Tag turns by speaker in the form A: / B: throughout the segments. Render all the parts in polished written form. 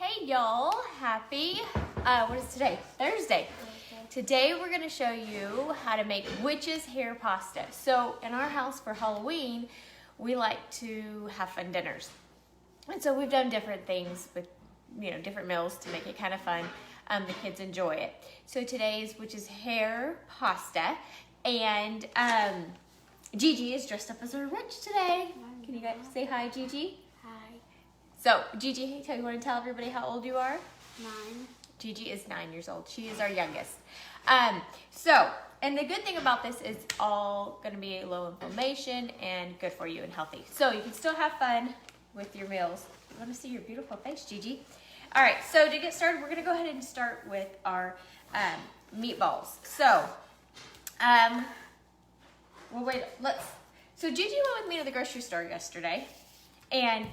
A: Hey y'all, happy, what is today? Thursday. Today we're gonna show you how to make witch's hair pasta. So in our house for Halloween, we like to have fun dinners. And so we've done different things with, different meals to make it kind of fun. The kids enjoy it. So today's witch's hair pasta, and Gigi is dressed up as a witch today. Can you guys say hi, Gigi? So, Gigi, you want to tell everybody how old you are?
B: 9.
A: Gigi is 9 years old. She is our youngest. And the good thing about this is it's all going to be low inflammation and good for you and healthy. So, you can still have fun with your meals. I want to see your beautiful face, Gigi. All right, so to get started, we're going to go ahead and start with our meatballs. So, So, Gigi went with me to the grocery store yesterday, and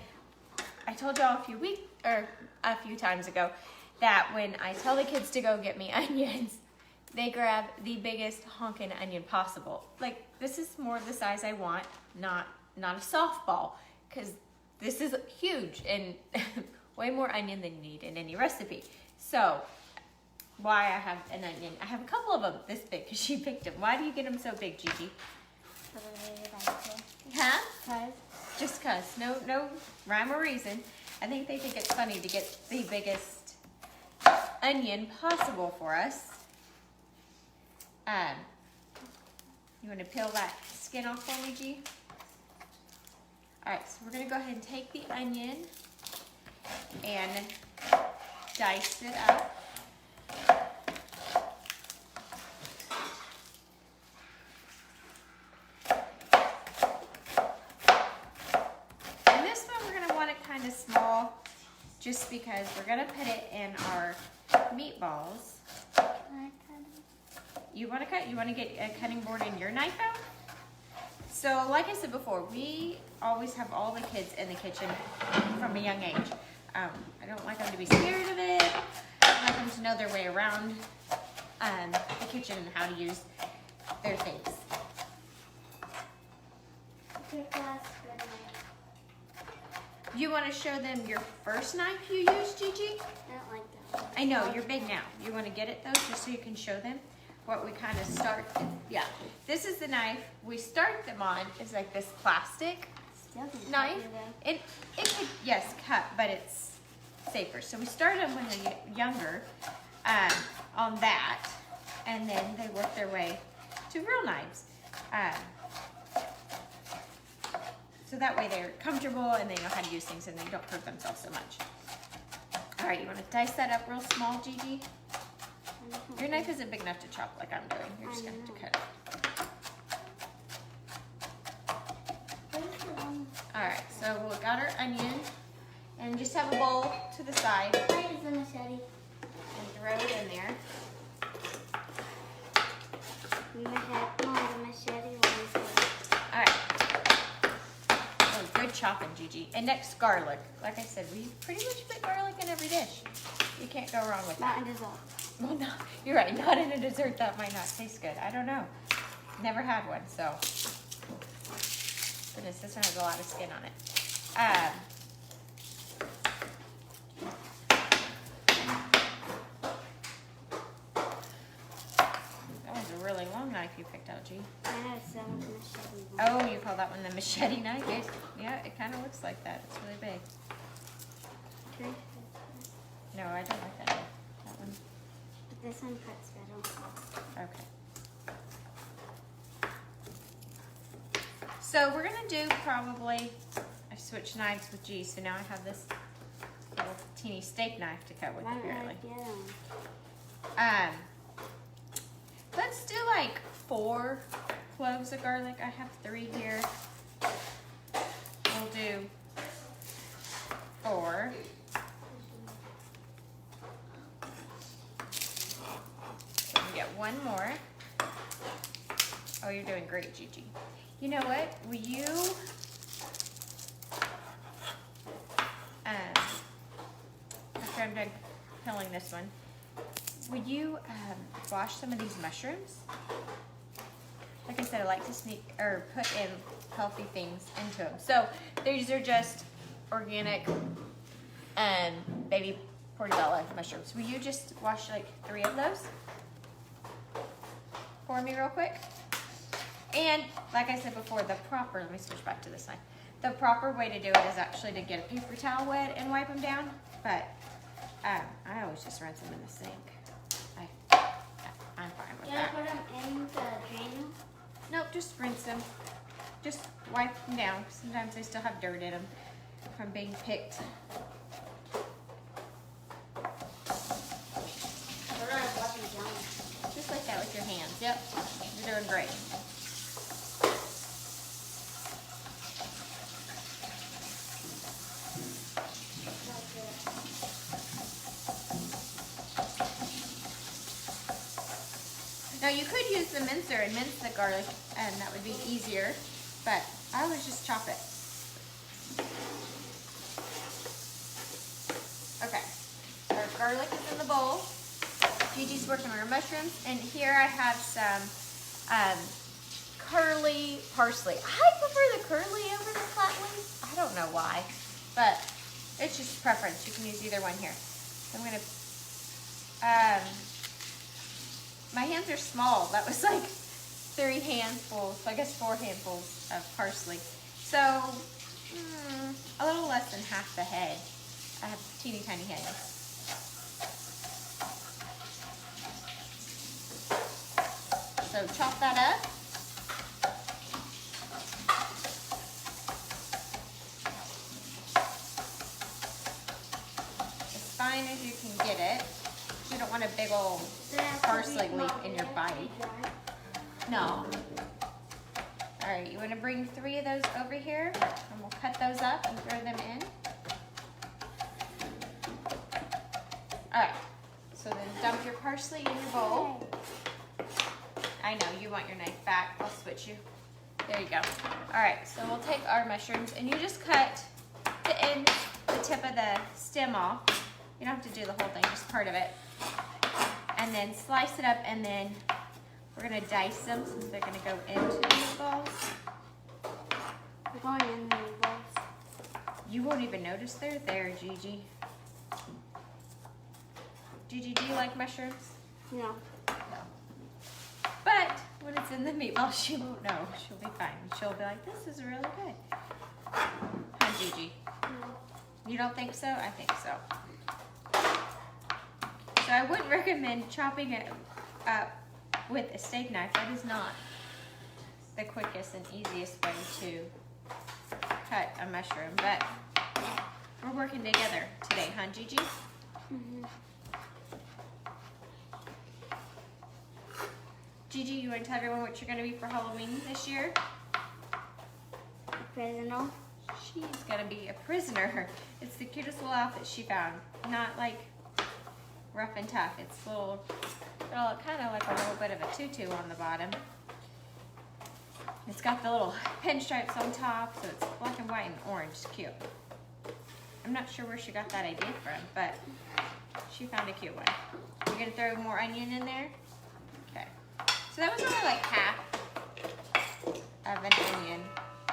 A: I told y'all a few times ago that when I tell the kids to go get me onions, they grab the biggest honking onion possible. Like, this is more the size I want, not a softball, because this is huge and way more onion than you need in any recipe. So, why I have an onion? I have a couple of them this big because she picked them. Why do you get them so big, Gigi? Huh? Just cause, no rhyme or reason. I think they think it's funny to get the biggest onion possible for us. You want to peel that skin off for me, G? All right, so we're gonna go ahead and take the onion and dice it up. Kind of small, just because we're gonna put it in our meatballs. You want to cut? You want to get a cutting board in your knife out? So, like I said before, we always have all the kids in the kitchen from a young age. I don't like them to be scared of it. I like them to know their way around the kitchen and how to use their things. You want to show them your first knife you used, Gigi?
B: I don't like that one.
A: I know, you're big now. You want to get it though, just so you can show them what we kind of start. Yeah, this is the knife we start them on. It's like this plastic knife. It could, yes, cut, but it's safer. So we start them when they're younger on that, and then they work their way to real knives. So that way they're comfortable and they know how to use things and they don't hurt themselves so much. All right, you want to dice that up real small, Gigi? Your knife isn't big enough to chop like I'm doing. You're just going to have to cut it. All right, so we got our onion and just have a bowl to the side.
B: I use the machete.
A: And throw it in there.
B: The machete.
A: All right. Good chopping, Gigi. And next, garlic. Like I said, we pretty much put garlic in every dish. You can't go wrong with that.
B: Not in dessert.
A: Well, no, you're right. Not in a dessert. That might not taste good. I don't know. Never had one, so. Goodness, this one has a lot of skin on it. That was a really long knife you picked out, G.
B: I have some machete.
A: Oh, you call that one the machete knife? Yeah, it kind of looks like that. It's really big.
B: Okay.
A: No, I don't like that knife. That one.
B: But this one cuts better.
A: Okay. So we're gonna do probably, I switched knives with G, so now I have this little teeny steak knife to cut with apparently. Let's do like 4 cloves of garlic. I have 3 here. We'll do 4. So we get 1 more. Oh, you're doing great, Gigi. You know what? Will you after I'm done peeling this one, will you wash some of these mushrooms? Like I said, I like to put in healthy things into them. So these are just organic baby portobello mushrooms. Will you just wash like 3 of those for me real quick? And like I said before, let me switch back to this side. The proper way to do it is actually to get a paper towel wet and wipe them down, but I always just rinse them in the sink. I'm fine with that.
B: You want to put them in the drainer?
A: Nope, just rinse them. Just wipe them down. Sometimes they still have dirt in them from being picked. Just like that with your hands. Yep, you're doing great. Now you could use the mincer and mince the garlic, and that would be easier, but I always just chop it. Okay, our garlic is in the bowl. Gigi's working on her mushrooms, and here I have some curly parsley. I prefer the curly over the flatly. I don't know why, but it's just preference. You can use either one here. So I'm gonna, my hands are small. That was like 3 handfuls, I guess 4 handfuls of parsley. So a little less than half the head. I have teeny tiny hands. So chop that up. As fine as you can get it. You don't want a big old parsley leaf in your bite. No. Alright, you want to bring 3 of those over here, and we'll cut those up and throw them in. Alright, so then dump your parsley in your bowl. I know, you want your knife back. I'll switch you. There you go. Alright, so we'll take our mushrooms, and you just cut the end, the tip of the stem off. You don't have to do the whole thing, just part of it. And then slice it up, and then we're gonna dice them since they're gonna go into the meatballs.
B: They're going in the meatballs.
A: You won't even notice they're there, Gigi. Gigi, do you like mushrooms?
B: No.
A: No. But when it's in the meatball, she won't know. She'll be fine. She'll be like, this is really good. Hi, Gigi.
B: No.
A: You don't think so? I think so. So I wouldn't recommend chopping it up with a steak knife. That is not the quickest and easiest way to cut a mushroom. But we're working together today, huh, Gigi?
B: Mm-hmm.
A: Gigi, you want to tell everyone what you're going to be for Halloween this year?
B: A prisoner.
A: She's going to be a prisoner. It's the cutest little outfit she found. Not like rough and tough. It's little, kind of like a little bit of a tutu on the bottom. It's got the little pinstripes on top, so it's black and white and orange. It's cute. I'm not sure where she got that idea from, but she found a cute one. You're going to throw more onion in there? Okay. So that was only like half of an onion.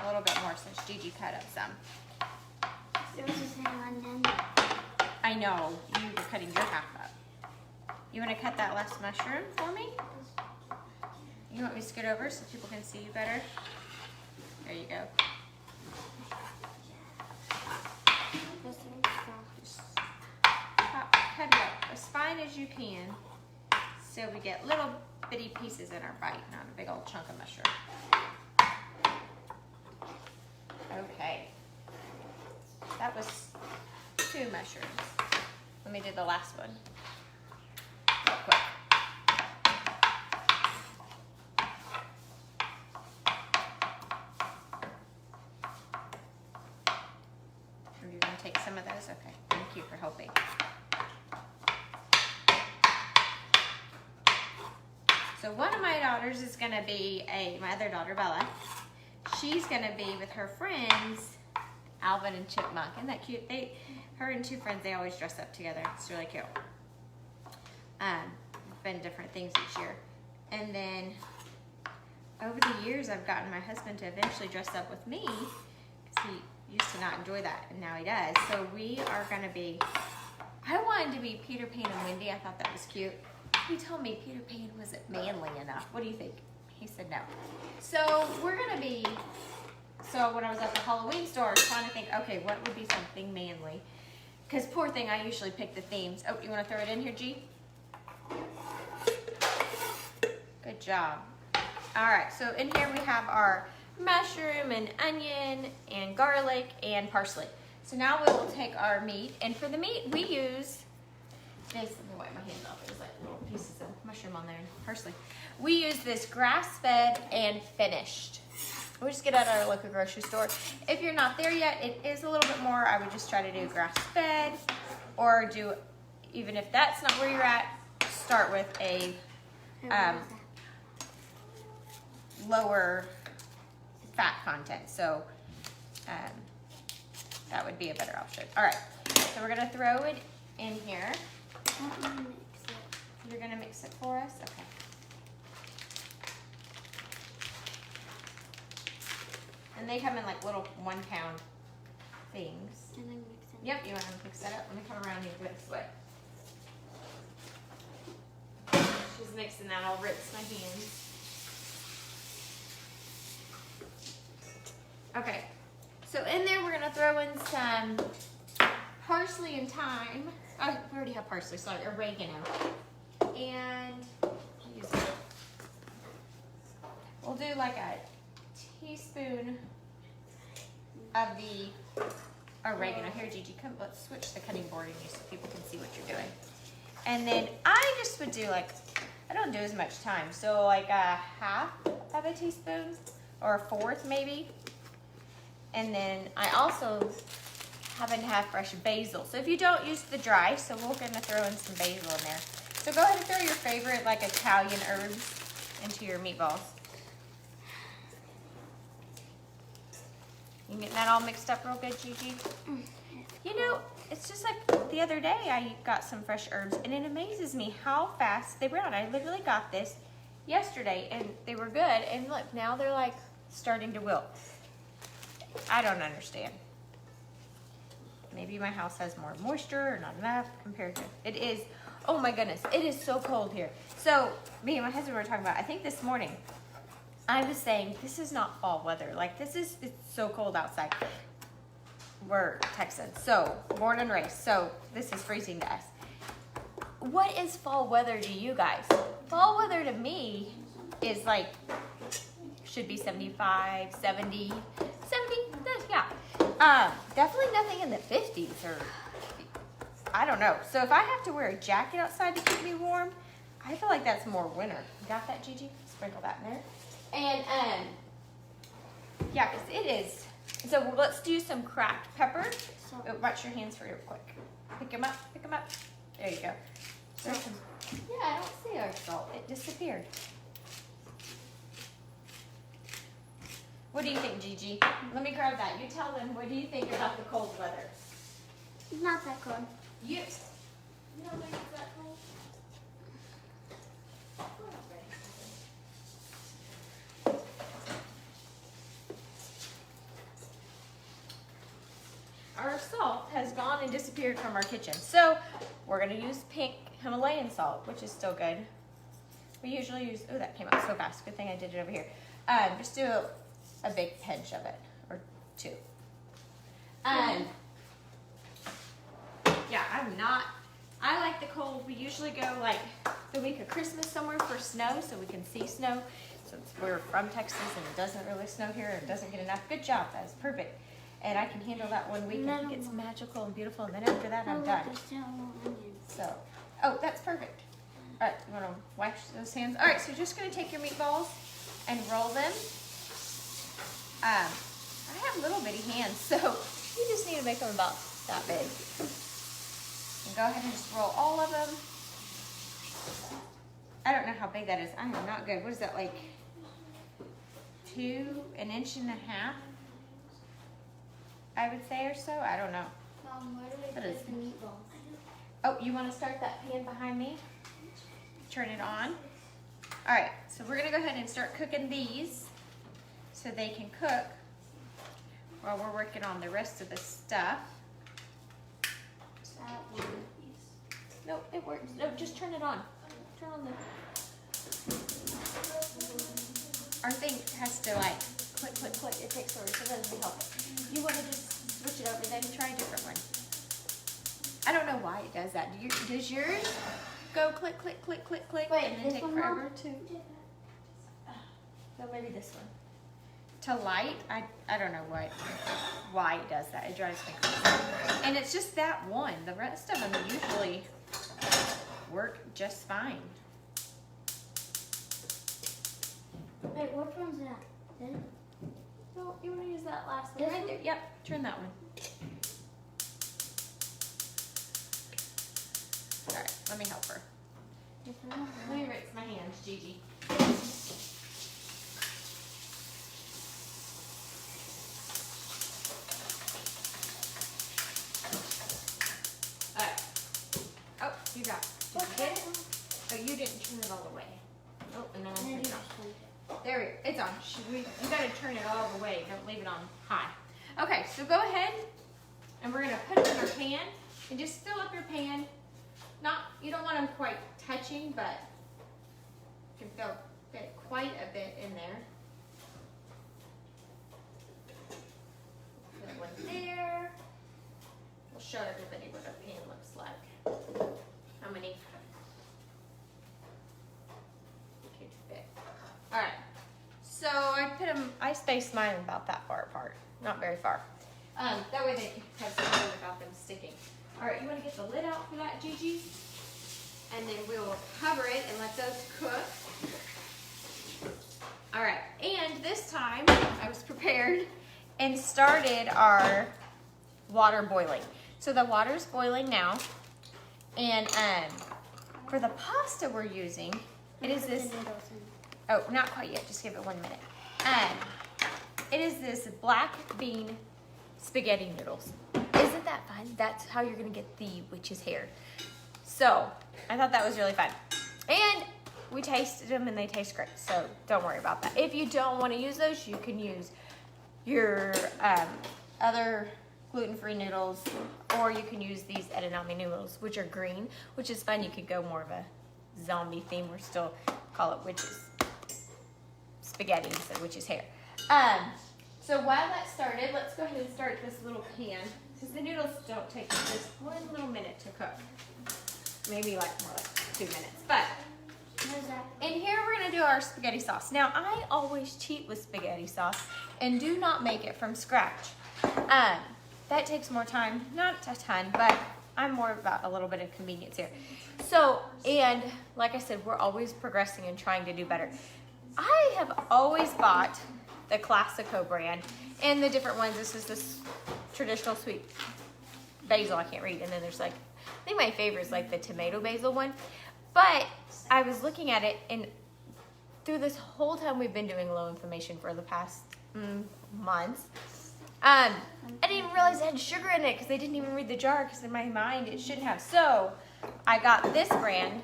A: A little bit more since Gigi cut up some.
B: There was just one onion.
A: I know, you were cutting your half up. You want to cut that last mushroom for me? You want me to scoot over so people can see you better? There you go. Just cut it up as fine as you can so we get little bitty pieces in our bite, not a big old chunk of mushroom. Okay. That was 2 mushrooms. Let me do the last one real quick. You're going to take some of those? Okay. Thank you for helping. So one of my daughters is going to be my other daughter, Bella. She's going to be with her friends, Alvin and Chipmunk. Isn't that cute? Her and 2 friends, they always dress up together. It's really cute. Been different things each year. And then over the years, I've gotten my husband to eventually dress up with me because he used to not enjoy that, and now he does. So we are going to be I wanted to be Peter Pan and Wendy. I thought that was cute. He told me Peter Pan wasn't manly enough. What do you think? He said no. So we're gonna be, so when I was at the Halloween store, I was trying to think, okay, what would be something manly? Because poor thing, I usually pick the themes. Oh, you wanna throw it in here, G? Good job. All right, so in here we have our mushroom and onion and garlic and parsley. So now we will take our meat, and for the meat we use this. Let me wipe my hands off. There's like little pieces of mushroom on there and parsley. We use this grass-fed and finished. We just get it at our local grocery store. If you're not there yet, it is a little bit more. I would just try to do grass-fed, or do, even if that's not where you're at, start with a lower fat content. So that would be a better option. All right, so we're gonna throw it in here. You're gonna mix it for us? Okay. And they come in like little 1 pound things.
B: And then mix it.
A: Yep, you want to mix that up? Let me come around here this way. She's mixing that, I'll rinse my hands. Okay, so in there we're gonna throw in some parsley and thyme. Oh, we already have parsley, sorry, oregano. And we'll do like a teaspoon of the oregano. Here, Gigi, come, let's switch the cutting board in you so people can see what you're doing. And then I just would do like, I don't do as much thyme, so like a half of a teaspoon or a fourth maybe. And then I also happen to have fresh basil. So if you don't use the dry, so we're gonna throw in some basil in there. So go ahead and throw your favorite like Italian herbs into your meatballs. You getting that all mixed up real good, Gigi? You know, it's just like the other day I got some fresh herbs and it amazes me how fast they brown. I literally got this yesterday and they were good, and look, now they're like starting to wilt. I don't understand. Maybe my house has more moisture or not enough compared to, it is, oh my goodness, it is so cold here. So me and my husband were talking about, I think this morning, I was saying, this is not fall weather. Like this is, it's so cold outside. We're Texans, so born and raised. So this is freezing to us. What is fall weather to you guys? Fall weather to me is like, should be 75, 70, 70, yeah. Definitely nothing in the 50s or, I don't know. So if I have to wear a jacket outside to keep me warm, I feel like that's more winter. Got that, Gigi? Sprinkle that in there. And, yeah, because it is. So let's do some cracked pepper. Oh, watch your hands for real quick. Pick them up, pick them up. There you go. Yeah, I don't see our salt. It disappeared. What do you think, Gigi? Let me grab that. You tell them, what do you think about the cold weather?
B: It's not that cold.
A: You don't think it's that cold? Our salt has gone and disappeared from our kitchen. So we're gonna use pink Himalayan salt, which is still good. We usually use, oh, that came out so fast. Good thing I did it over here. Just do a big pinch of it, or 2. Yeah, I like the cold. We usually go like the week of Christmas somewhere for snow so we can see snow. Since we're from Texas and it doesn't really snow here and it doesn't get enough. Good job, that's perfect. And I can handle that 1 week. I think it's magical and beautiful, and then after that I'm done. So, oh, that's perfect. All right, you wanna wash those hands? All right, so you're just gonna take your meatballs and roll them. I have little bitty hands, so you just need to make them about that big. And go ahead and just roll all of them. I don't know how big that is. I am not good. What is that, like 1.5 inches? I would say, or so. I don't know.
B: Mom, where do we
A: What
B: put
A: is
B: the meatballs?
A: Oh, you want to start that pan behind me? Turn it on. All right, so we're gonna go ahead and start cooking these so they can cook while we're working on the rest of the stuff.
B: That one.
A: No, it works. No, just turn it on. Turn on the... Our thing has to like click, click, click. It takes forever. Sometimes we help it. You want to just switch it over, then try a different one. I don't know why it does that. Does yours go click, click, click, click, click,
B: Wait,
A: and then
B: this
A: take
B: one
A: forever
B: won't?
A: to... So maybe this one. To light, I don't know why it does that. It drives me crazy. And it's just that one. The rest of them usually work just fine.
B: Wait, which one's that? This?
A: No, you want to use that last one
B: This
A: right
B: one?
A: there. Yep, turn that one. All right, let me help her.
B: This one?
A: Let me rinse my hands, Gigi. All right. Oh, you got it. Did you get it? Oh, you didn't turn it all the way. Oh, and then I turned it off. There we go. It's on. You gotta turn it all the way. Don't leave it on high. Okay, so go ahead and we're gonna put it in our pan and just fill up your pan. You don't want them quite touching, but you can fit quite a bit in there. Put one there. We'll show everybody what our pan looks like. How many could fit. All right. So I spaced mine about that far apart, not very far. That way they have some room without them sticking. All right, you want to get the lid out for that, Gigi? And then we'll cover it and let those cook. All right, and this time I was prepared and started our water boiling. So the water's boiling now, and for the pasta we're using, it is this. Oh, not quite yet. Just give it 1 minute. It is this black bean spaghetti noodles. Isn't that fun? That's how you're gonna get the witch's hair. So I thought that was really fun. And we tasted them and they taste great. So don't worry about that. If you don't want to use those, you can use your other gluten-free noodles, or you can use these Edamame noodles, which are green, which is fun. You could go more of a zombie theme. We're still call it witches spaghetti instead of witch's hair. So while that started, let's go ahead and start this little pan, because the noodles don't take just 1 little minute to cook. Maybe more like 2 minutes. But in here we're gonna do our spaghetti sauce. Now I always cheat with spaghetti sauce and do not make it from scratch. That takes more time, not a ton, but I'm more about a little bit of convenience here. So, and like I said, we're always progressing and trying to do better. I have always bought the Classico brand and the different ones. This is this traditional sweet basil, I can't read, and then there's I think my favorite is the tomato basil one. But I was looking at it, and through this whole time we've been doing low inflammation for the past months, I didn't even realize it had sugar in it because they didn't even read the jar, because in my mind it shouldn't have. So I got this brand,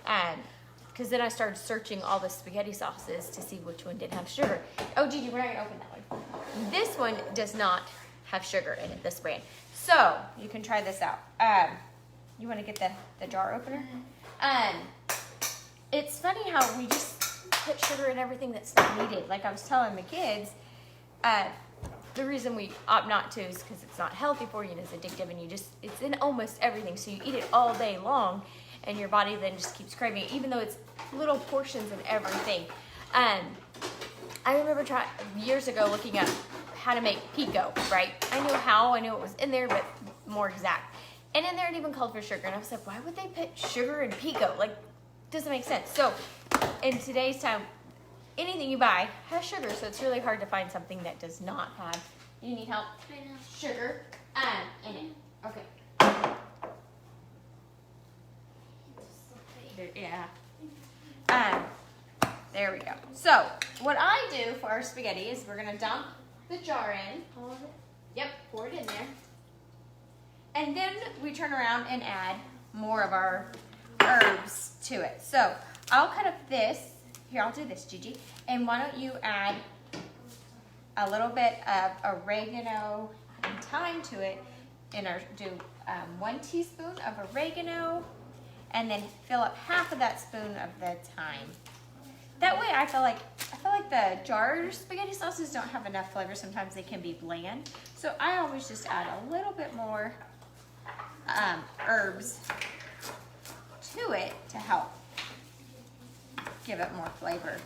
A: and because then I started searching all the spaghetti sauces to see which one didn't have sugar. Oh, Gigi, we're not gonna open that one. This one does not have sugar in it, this brand. So you can try this out. You want to get the jar opener? It's funny how we just put sugar in everything that's not needed. Like I was telling the kids, the reason we opt not to is because it's not healthy for you and it's addictive, and it's in almost everything. So you eat it all day long, and your body then just keeps craving it, even though it's little portions of everything. I remember years ago looking up how to make pico, right? I knew how, I knew it was in there, but more exact. And in there it even called for sugar, and I was like, why would they put sugar in pico? Doesn't make sense. So in today's time, anything you buy has sugar, so it's really hard to find something that does not have. You need help? Sugar in it. Okay. Yeah. There we go. So what I do for our spaghetti is we're gonna dump the jar in.
B: All of it?
A: Yep, pour it in there. And then we turn around and add more of our herbs to it. So I'll cut up this. Here, I'll do this, Gigi. And why don't you add a little bit of oregano and thyme to it, do 1 teaspoon of oregano, and then fill up half of that spoon of the thyme. That way I feel like the jar spaghetti sauces don't have enough flavor. Sometimes they can be bland. So I always just add a little bit more herbs to it to help give it more flavor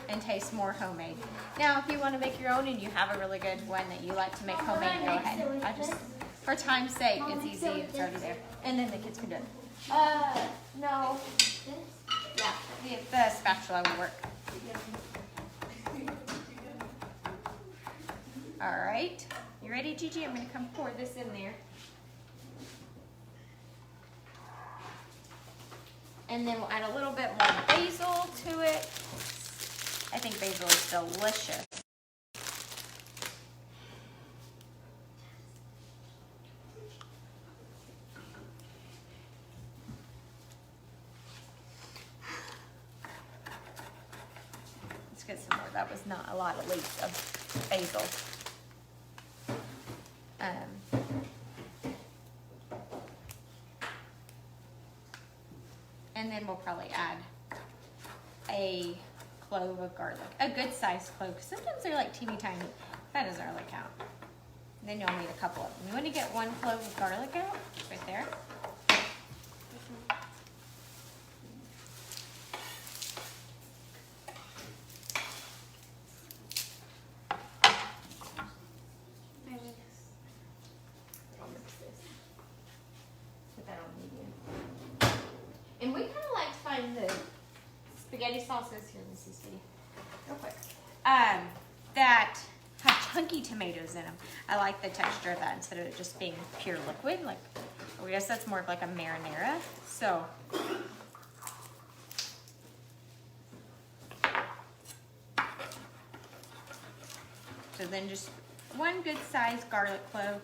A: and taste more homemade. Now, if you want to make your own and you have a really good one that you like to make homemade, go ahead. I just, for time's sake, it's easy, it's already there. And then the kids can do it. No. Yeah, the spatula will work. All right, you ready, Gigi? I'm gonna come pour this in there. And then we'll add a little bit more basil to it. I think basil is delicious. Let's get some more. That was not a lot of leaves of basil. And then we'll probably add a clove of garlic, a good sized clove, because sometimes they're like teeny tiny. That doesn't really count. And then you'll need a couple of them. You want to get 1 clove of garlic out, right there. Put that on medium. And we kind of like to find the spaghetti sauces, here, let me see, sweetie, real quick, that have chunky tomatoes in them. I like the texture of that instead of it just being pure liquid. Like, I guess that's more of like a marinara. So, then just 1 good sized garlic clove,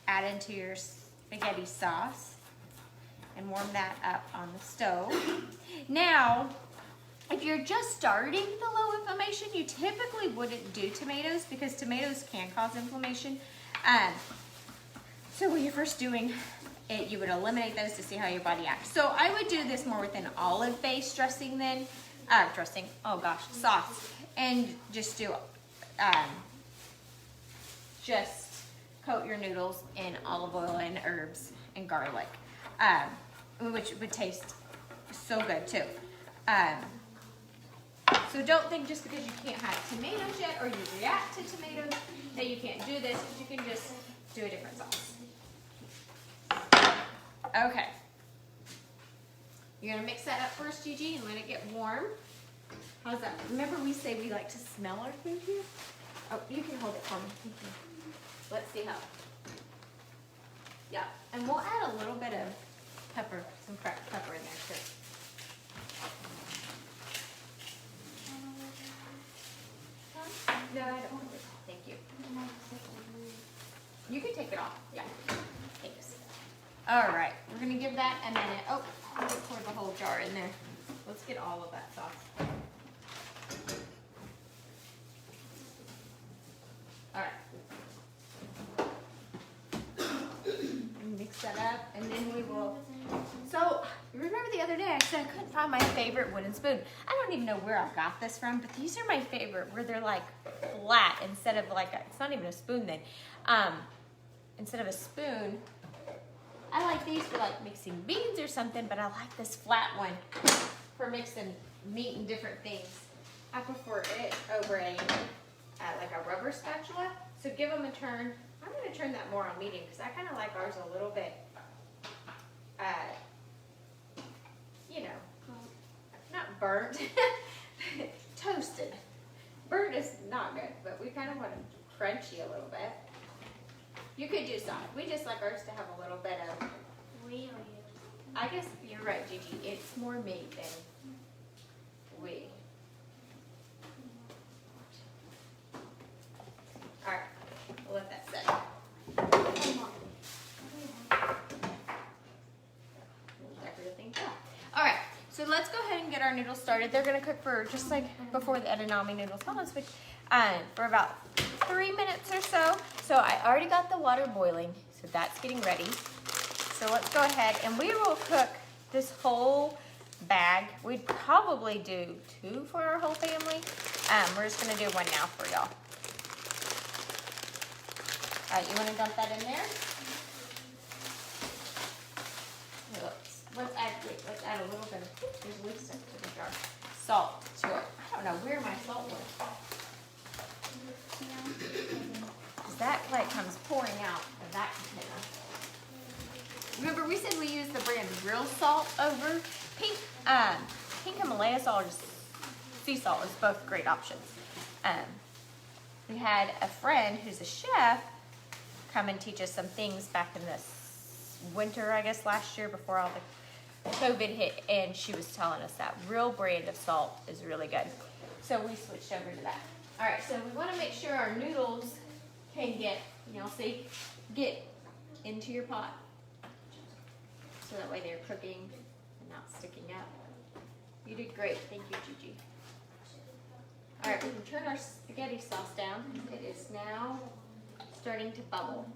A: add into your spaghetti sauce, and warm that up on the stove. Now, if you're just starting the low inflammation, you typically wouldn't do tomatoes because tomatoes can cause inflammation. So when you're first doing it, you would eliminate those to see how your body acts. So I would do this more with an olive-based dressing then, sauce, and just do, just coat your noodles in olive oil and herbs and garlic, which would taste so good too. So don't think just because you can't have tomatoes yet or you react to tomatoes that you can't do this, because you can just do a different sauce. Okay. You're gonna mix that up first, Gigi, and let it get warm. How's that? Remember we say we like to smell our food here? Oh, you can hold it for me. Thank you. Let's see how. Yeah, and we'll add a little bit of pepper, some cracked pepper in there too. No, I don't want it. Thank you. You can take it off. Yeah. Thanks. All right. We're going to give that a minute. Oh, I'm going to pour the whole jar in there. Let's get all of that sauce. All right. Mix that up, and then we will. So, remember the other day I said I couldn't find my favorite wooden spoon. I don't even know where I got this from, but these are my favorite, where they're like flat instead of like it's not even a spoon then. Instead of a spoon, I like these for like mixing beans or something, but I like this flat one for mixing meat and different things. I prefer it over a like a rubber spatula. So give them a turn. I'm going to turn that more on medium because I kind of like ours a little bit, you know, not burnt, toasted. Burnt is not good, but we kind of want it crunchy a little bit. You could do soft. We just like ours to have a little bit of. I guess you're right, Gigi. It's more meat than we. All right, we'll let that set. All right, so let's go ahead and get our noodles started. They're gonna cook for just like before the edamame noodles. Hold on, switch. For about 3 minutes or so. So I already got the water boiling. So that's getting ready. So let's go ahead and we will cook this whole bag. We'd probably do 2 for our whole family. We're just gonna do 1 now for y'all. All right, you wanna dump that in there? Let's add a little bit of, there's loose stuff to the jar. Salt to it. I don't know where my salt was. That like comes pouring out of that container. Remember we said we use the brand real salt over pink Himalaya salt or sea salt is both great options. We had a friend who's a chef come and teach us some things back in this winter, I guess last year before all the COVID hit, and she was telling us that real brand of salt is really good. So we switched over to that. All right, so we want to make sure our noodles can get into your pot. So that way they're cooking and not sticking up. You did great. Thank you, Gigi. All right, we can turn our spaghetti sauce down. It is now starting to bubble.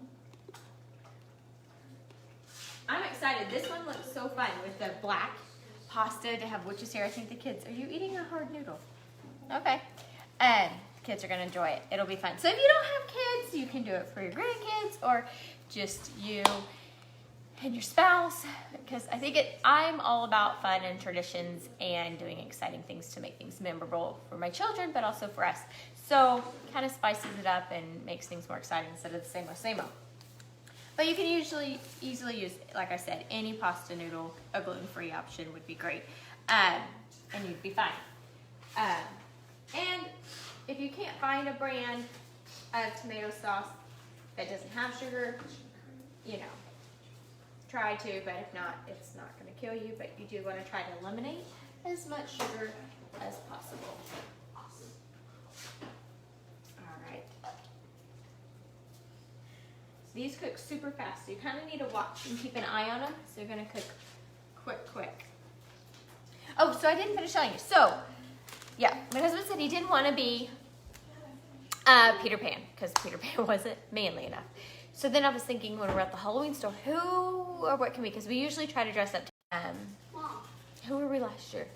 A: I'm excited. This one looks so fun with the black pasta to have witch's hair. I think the kids, are you eating a hard noodle? Okay. And kids are gonna enjoy it. It'll be fun. So if you don't have kids, you can do it for your grandkids or just you and your spouse, because I think I'm all about fun and traditions and doing exciting things to make things memorable for my children, but also for us. So kind of spices it up and makes things more exciting instead of the same old. But you can easily use, like I said, any pasta noodle. A gluten-free option would be great, and you'd be fine. And if you can't find a brand of tomato sauce that doesn't have sugar, you know, try to, but if not, it's not going to kill you. But you do want to try to eliminate as much sugar as possible. These cook super fast, so you kind of need to watch and keep an eye on them. So they're gonna cook quick. Oh, so I didn't finish telling you. So, yeah, my husband said he didn't want to be Peter Pan, because Peter Pan wasn't manly enough. So then I was thinking when we're at the Halloween store, who or what can we, because we usually try to dress up. Who were we last year?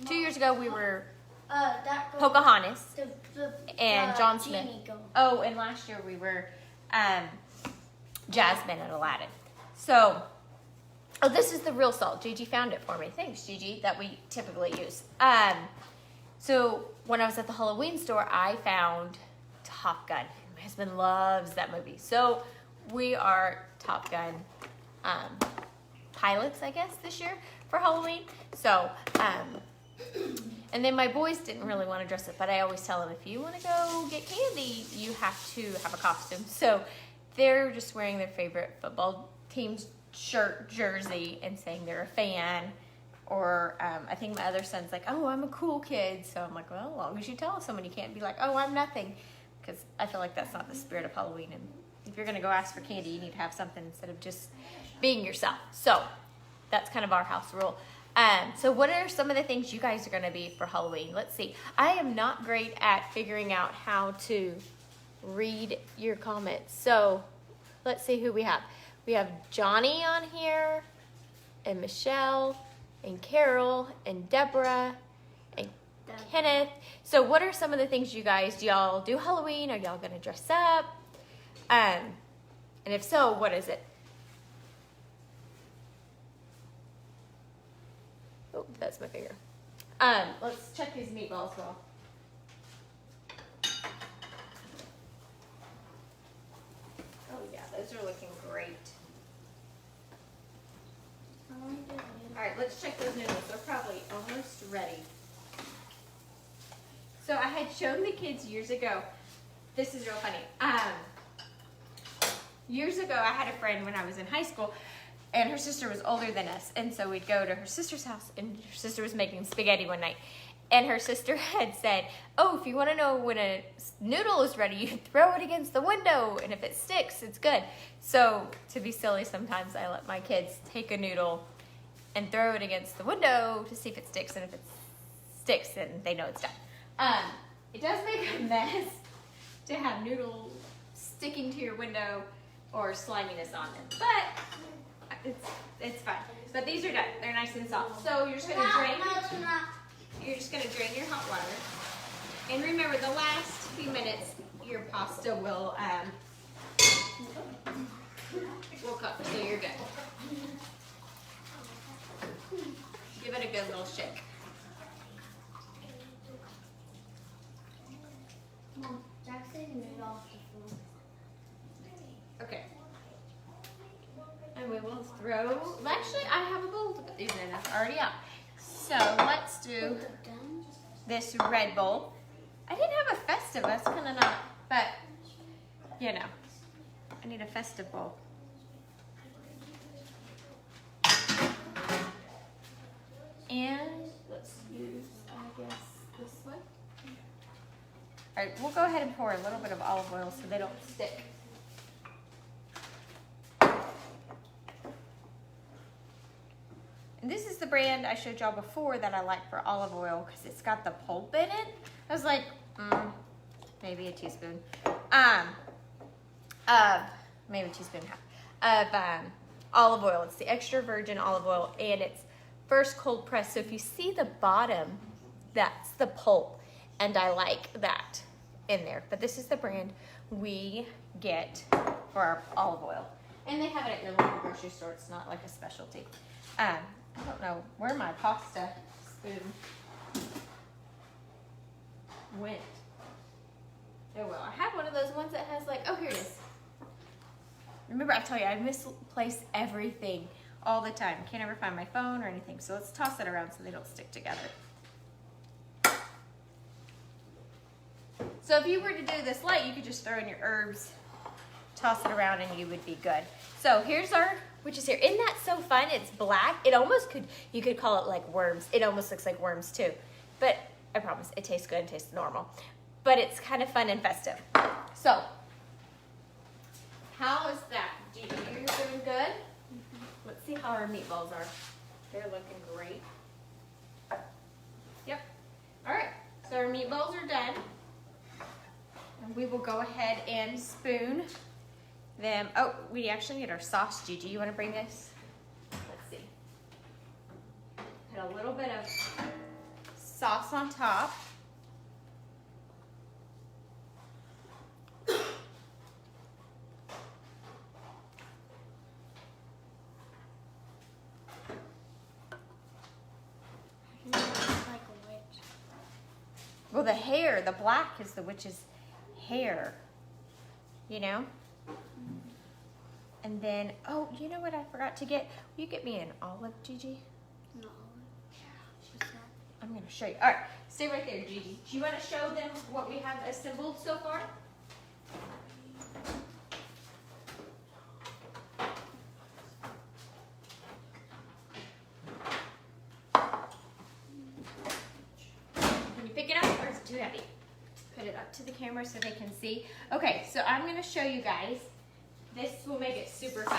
A: 2 years ago we were Pocahontas and John Smith. Oh, and last year we were Jasmine and Aladdin. So, oh, this is the real salt. Gigi found it for me. Thanks, Gigi, that we typically use. So when I was at the Halloween store, I found Top Gun. My husband loves that movie. So we are Top Gun pilots, I guess, this year for Halloween. So, and then my boys didn't really want to dress up, but I always tell them, if you want to go get candy, you have to have a costume. So they're just wearing their favorite football team's shirt, jersey, and saying they're a fan. Or I think my other son's like, oh, I'm a cool kid. So I'm like, well, as long as you tell someone, you can't be like, oh, I'm nothing. Because I feel like that's not the spirit of Halloween. And if you're going to go ask for candy, you need to have something instead of just being yourself. So that's kind of our house rule. So what are some of the things you guys are going to be for Halloween? Let's see. I am not great at figuring out how to read your comments. So let's see who we have. We have Johnny on here, and Michelle, and Carol, and Deborah, and Kenneth. So what are some of the things you guys, do y'all do Halloween? Are y'all going to dress up? And if so, what is it? Oh, that's my finger. Let's check these meatballs well. Oh yeah, those are looking great. All right, let's check those noodles. They're probably almost ready. So I had shown the kids years ago. This is real funny. Years ago, I had a friend when I was in high school, and her sister was older than us, and so we'd go to her sister's house, and her sister was making spaghetti one night, and her sister had said, oh, if you want to know when a noodle is ready, you throw it against the window, and if it sticks, it's good. So to be silly, sometimes I let my kids take a noodle and throw it against the window to see if it sticks, and if it sticks, then they know it's done. It does make a mess to have noodles sticking to your window or sliminess on them. But it's fine. But these are done. They're nice and soft. So you're just gonna drain. You're just gonna drain your hot water. And remember, the last few minutes, your pasta will cook. So you're good. Give it a good little shake.
B: Mom, Jack's taking it off the floor.
A: Okay. And we will throw, actually I have a bowl to put these in, it's already out. So let's do this red bowl. I didn't have a festive, that's kind of not, but you know, I need a festive bowl. And let's use, I guess, this one. All right, we'll go ahead and pour a little bit of olive oil so they don't stick. And this is the brand I showed y'all before that I like for olive oil because it's got the pulp in it. I was like, maybe a teaspoon. Maybe a teaspoon and a half of olive oil. It's the extra virgin olive oil and it's first cold pressed. So if you see the bottom, that's the pulp. And I like that in there. But this is the brand we get for our olive oil. And they have it at your local grocery store. It's not like a specialty. I don't know where my pasta spoon went. Oh well, I have one of those ones that has like, oh here it is. Remember I tell you, I misplace everything all the time. Can't ever find my phone or anything. So let's toss it around so they don't stick together. So if you were to do this light, you could just throw in your herbs, toss it around, and you would be good. So here's our witch's hair. Isn't that so fun? It's black. It almost could, you could call it like worms. It almost looks like worms too. But I promise, it tastes good and tastes normal. But it's kind of fun and festive. So, how is that? Gigi, you're doing good? Let's see how our meatballs are. They're looking great. Yep. All right, so our meatballs are done. And we will go ahead and spoon them. Oh, we actually need our sauce, Gigi. You want to bring this? Let's see. Put a little bit of sauce on top. Well, the hair, the black is the witch's hair, you know? And then, oh, you know what I forgot to get? Will you get me an olive, Gigi?
B: No.
A: I'm going to show you. All right, stay right there, Gigi. Do you want to show them what we have assembled so far? Can you pick it up or is it too heavy? Put it up to the camera so they can see. Okay, so I'm going to show you guys. This will make it super fun.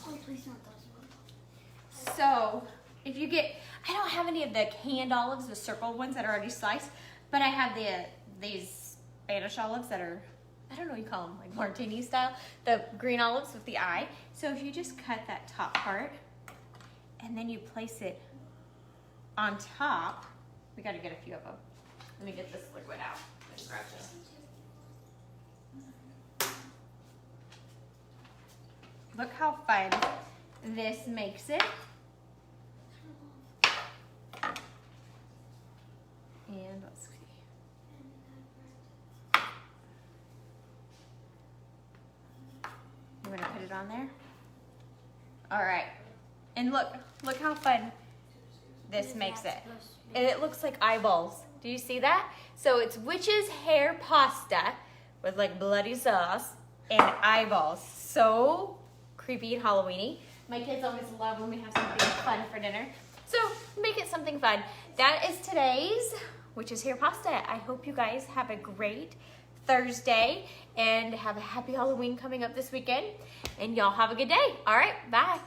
B: Oh, please not those ones.
A: So, if you get, I don't have any of the canned olives, the circled ones that are already sliced, but I have these Spanish olives that are, I don't know what you call them, like martini style, the green olives with the eye. So if you just cut that top part, and then you place it on top, we gotta get a few of them. Let me get this liquid out and scratch it. Look how fun this makes it. And let's see. You want to put it on there? All right. And look how fun this makes it. And it looks like eyeballs. Do you see that? So it's witch's hair pasta with like bloody sauce and eyeballs. So creepy and Halloween-y. My kids always love when we have something fun for dinner. So make it something fun. That is today's witch's hair pasta. I hope you guys have a great Thursday and have a happy Halloween coming up this weekend. And y'all have a good day. All right, bye.